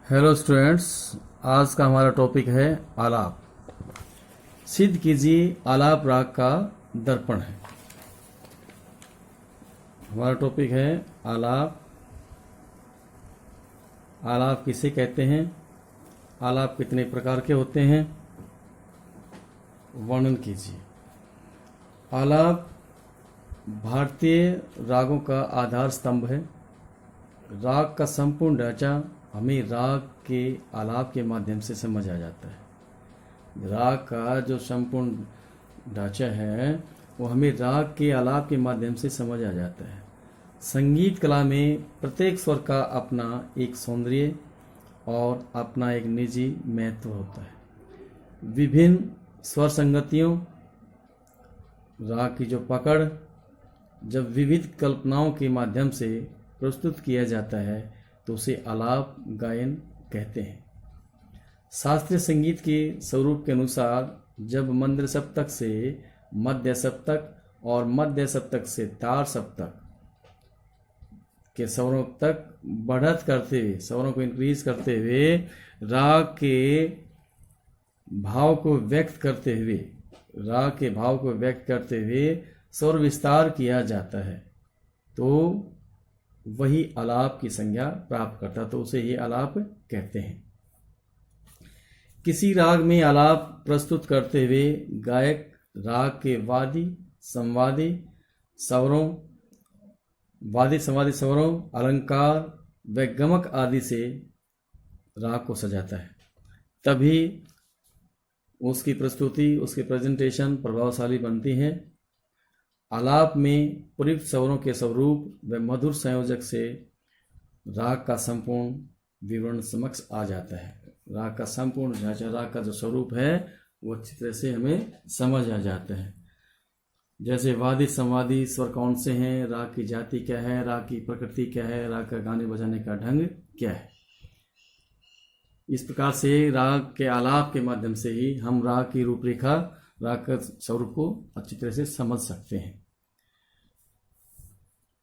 Hello students, आज का हमारा टॉपिक है आलाप। सिद्ध कीजिए आलाप राग का दर्पण है। हमारा टॉपिक है आलाप। आलाप किसे कहते हैं, आलाप कितने प्रकार के होते हैं, वर्णन कीजिए। आलाप भारतीय रागों का आधार स्तंभ है। राग का संपूर्ण ढांचा हमें राग के आलाप के माध्यम से समझ आ जाता है। राग का जो संपूर्ण ढांचा है वो हमें राग के आलाप के माध्यम से समझ आ जाता है। संगीत कला में प्रत्येक स्वर का अपना एक सौंदर्य और अपना एक निजी महत्व होता है। विभिन्न स्वर संगतियों, राग की जो पकड़ जब विविध कल्पनाओं के माध्यम से प्रस्तुत किया जाता है तो उसे आलाप गायन कहते हैं। शास्त्रीय संगीत के स्वरूप के अनुसार जब मंद्र सप्तक से मध्य सप्तक और मध्य सप्तक से तार सप्तक के स्वरों तक बढ़त करते हुए, स्वरों को इंक्रीज करते हुए राग के भाव को व्यक्त करते हुए, राग के भाव को व्यक्त करते हुए स्वर विस्तार किया जाता है तो वही आलाप की संज्ञा प्राप्त करता, तो उसे ही आलाप कहते हैं। किसी राग में आलाप प्रस्तुत करते हुए गायक राग के वादी संवादी स्वरों, वादी संवादी स्वरों, अलंकार व गमक आदि से राग को सजाता है, तभी उसकी प्रस्तुति, उसकी प्रेजेंटेशन प्रभावशाली बनती है। आलाप में प्रयुक्त स्वरों के स्वरूप व मधुर संयोजक से राग का संपूर्ण विवरण समक्ष आ जाता है। राग का संपूर्ण ढांचा, राग का जो स्वरूप है वो अच्छी तरह से हमें समझ आ जाता है। जैसे वादी संवादी स्वर कौन से हैं, राग की जाति क्या है, राग की प्रकृति क्या है, राग का गाने बजाने का ढंग क्या है। इस प्रकार से राग के आलाप के माध्यम से ही हम राग की रूपरेखा, राग का स्वरूप को अच्छी तरह से समझ सकते हैं।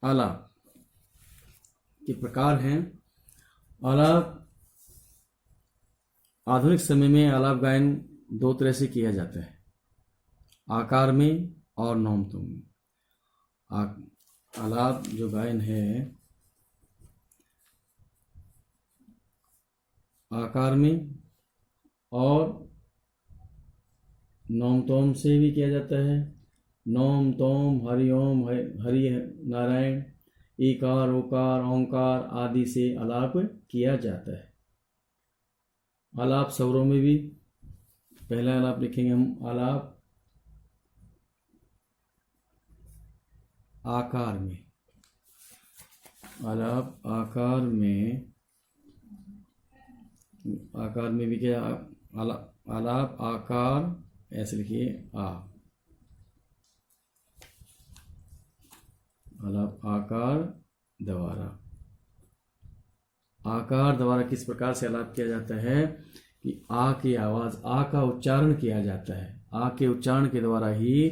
आलाप के प्रकार हैं। आलाप आधुनिक समय में आलाप गायन दो तरह से किया जाता है, आकार में और नौमतुम में। आलाप जो गायन है आकार में और नोम तोम से भी किया जाता है। नोम तोम, हरिओम, हरि नारायण, ईकार ओकार ओंकार आदि से आलाप किया जाता है। आलाप स्वरों में भी पहला आलाप लिखेंगे हम, आलाप आकार में। आलाप आकार में, आकार में भी क्या, आलाप आकार ऐसे लिखिए आलाप आकार द्वारा। आकार द्वारा किस प्रकार से आलाप किया जाता है कि आ की आवाज, आ का उच्चारण किया जाता है। आ के उच्चारण के द्वारा ही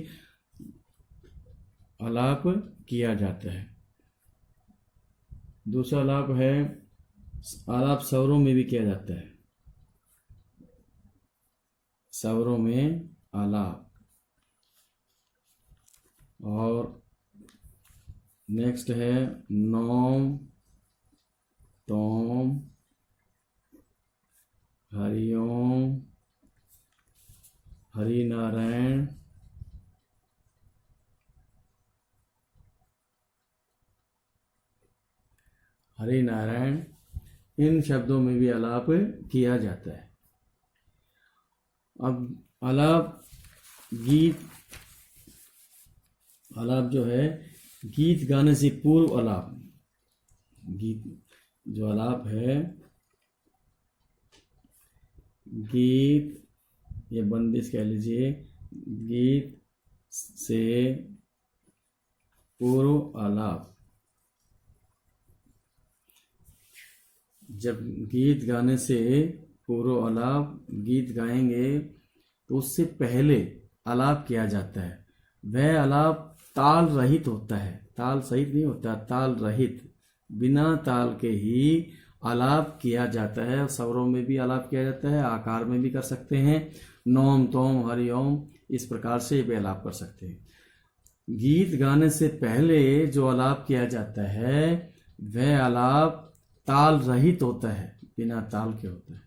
आलाप किया जाता है। दूसरा आलाप है, आलाप स्वरों में भी किया जाता है। स्वरों में आलाप। और नेक्स्ट है नोम तोम, हरिओम, हरि नारायण, हरि नारायण, इन शब्दों में भी आलाप किया जाता है। अब आलाप गीत, आलाप जो है गीत गाने से पूर्व आलाप, गीत जो आलाप है, गीत ये बंदिश कह लीजिए, गीत से पूर्व आलाप। जब गीत गाने से पूर्व आलाप, गीत गाएंगे तो उससे पहले आलाप किया जाता है। वह आलाप ताल रहित होता है, ताल सहित नहीं होता, ताल रहित, बिना ताल के ही आलाप किया जाता है। स्वरों में भी आलाप किया जाता है, आकार में भी कर सकते हैं। नोम तोम हरिओम इस प्रकार से भी आलाप कर सकते हैं। गीत गाने से पहले जो आलाप किया जाता है वह आलाप ताल रहित होता है, बिना ताल के होता है।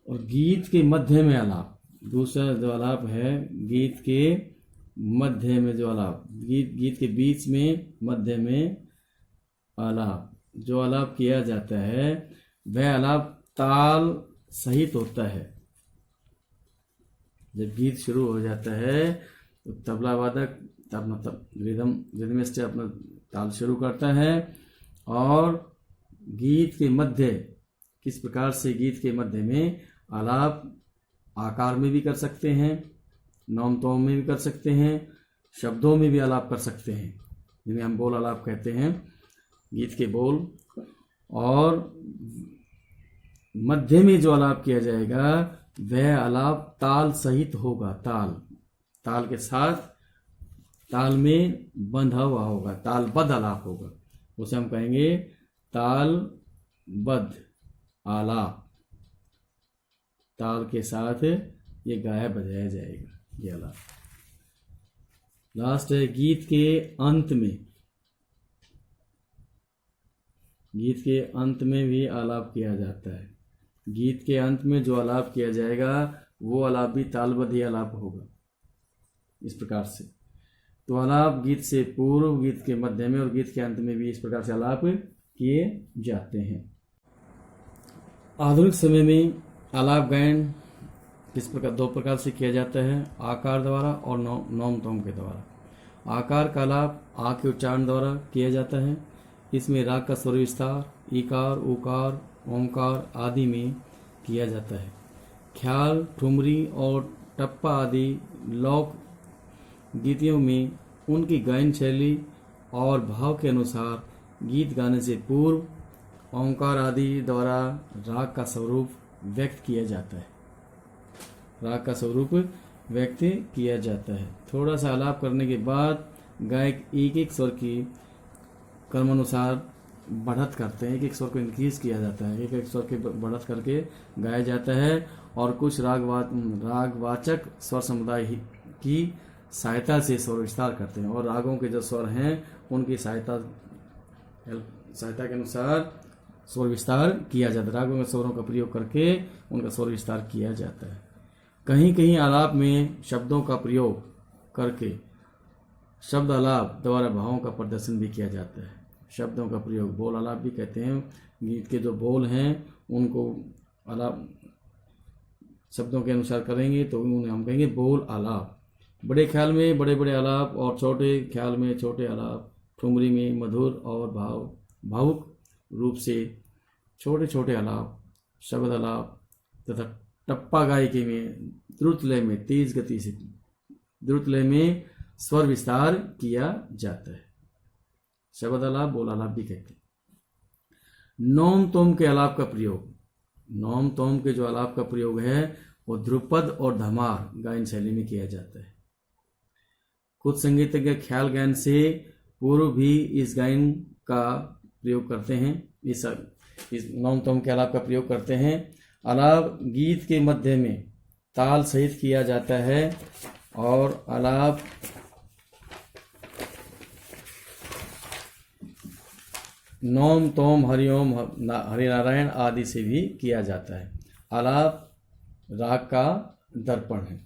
और गीत के मध्य में आलाप, दूसरा जो आलाप है गीत के मध्य में जो आलाप, गीत के बीच में मध्य में आलाप, जो आलाप किया जाता है वह आलाप ताल सहित होता है। जब गीत शुरू हो जाता है तो तबला वादक अपना रिदमिस्ट अपना ताल शुरू करता है। और गीत के मध्य, किस प्रकार से गीत के मध्य में आलाप आकार में भी कर सकते हैं, नौम तोम में भी कर सकते हैं, शब्दों में भी आलाप कर सकते हैं, जिन्हें हम बोल आलाप कहते हैं, गीत के बोल। और मध्य में जो आलाप किया जाएगा वह आलाप ताल सहित होगा, ताल के साथ, ताल में बंधा हुआ होगा, तालबद्ध आलाप होगा, उसे हम कहेंगे तालबद्ध आलाप। ताल के साथ ये गाया बजाया जाएगा ये आलाप। लास्ट है गीत के अंत में, गीत के अंत में भी आलाप किया जाता है। गीत के अंत में जो आलाप किया जाएगा वो आलाप भी तालबद्ध ही आलाप होगा, इस प्रकार से। तो आलाप गीत से पूर्व, गीत के मध्य में और गीत के अंत में भी इस प्रकार से आलाप किए जाते हैं। आधुनिक समय में आलाप गायन किस प्रकार, दो प्रकार से किया जाता है, आकार द्वारा और नौम तोम के द्वारा। आकार का आलाप आ के उच्चारण द्वारा किया जाता है। इसमें राग का स्वर विस्तार ईकार, उकार, ओंकार आदि में किया जाता है। ख्याल, ठुमरी और टप्पा आदि लोक गीतियों में उनकी गायन शैली और भाव के अनुसार गीत गाने से पूर्व ओंकार आदि द्वारा राग का स्वरूप व्यक्त किया जाता है, राग का स्वरूप व्यक्त किया जाता है। थोड़ा सा आलाप करने के बाद गायक एक एक स्वर की क्रमानुसार बढ़त करते हैं, एक एक स्वर को इंक्रीज किया जाता है, एक एक स्वर के बढ़त करके गाया जाता है। और कुछ रागवाचक स्वर समुदाय की सहायता से स्वर विस्तार करते हैं, और रागों के जो स्वर हैं उनकी सहायता के अनुसार स्वर विस्तार किया जाता है। रागों के स्वरों का प्रयोग करके उनका स्वर विस्तार किया जाता है। कहीं कहीं आलाप में शब्दों का प्रयोग करके शब्द आलाप द्वारा भावों का प्रदर्शन भी किया जाता है। शब्दों का प्रयोग बोल आलाप भी कहते हैं। गीत के जो बोल हैं उनको आलाप शब्दों के अनुसार करेंगे तो उन्हें हम कहेंगे बोल आलाप। बड़े ख्याल में बड़े बड़े आलाप और छोटे ख्याल में छोटे आलाप, ठुमरी में मधुर और भावुक रूप से छोटे छोटे आलाप, शब्द आलाप तथा टप्पा गायकी में द्रुत लय में तेज गति से द्रुत लय में स्वर विस्तार किया जाता है। शब्द आलाप बोल आलाप भी कहते हैं। नौम तोम के आलाप का प्रयोग, नौम तोम के जो आलाप का प्रयोग है वो ध्रुपद और धमार गायन शैली में किया जाता है। कुछ संगीतज्ञ ख्याल गायन से पूर्व भी इस गायन का प्रयोग करते हैं, इस नौम तोम के आलाप का प्रयोग करते हैं। आलाप गीत के मध्य में ताल सहित किया जाता है और आलाप नौम तोम हरिओम हरिनारायण आदि से भी किया जाता है। आलाप राग का दर्पण है।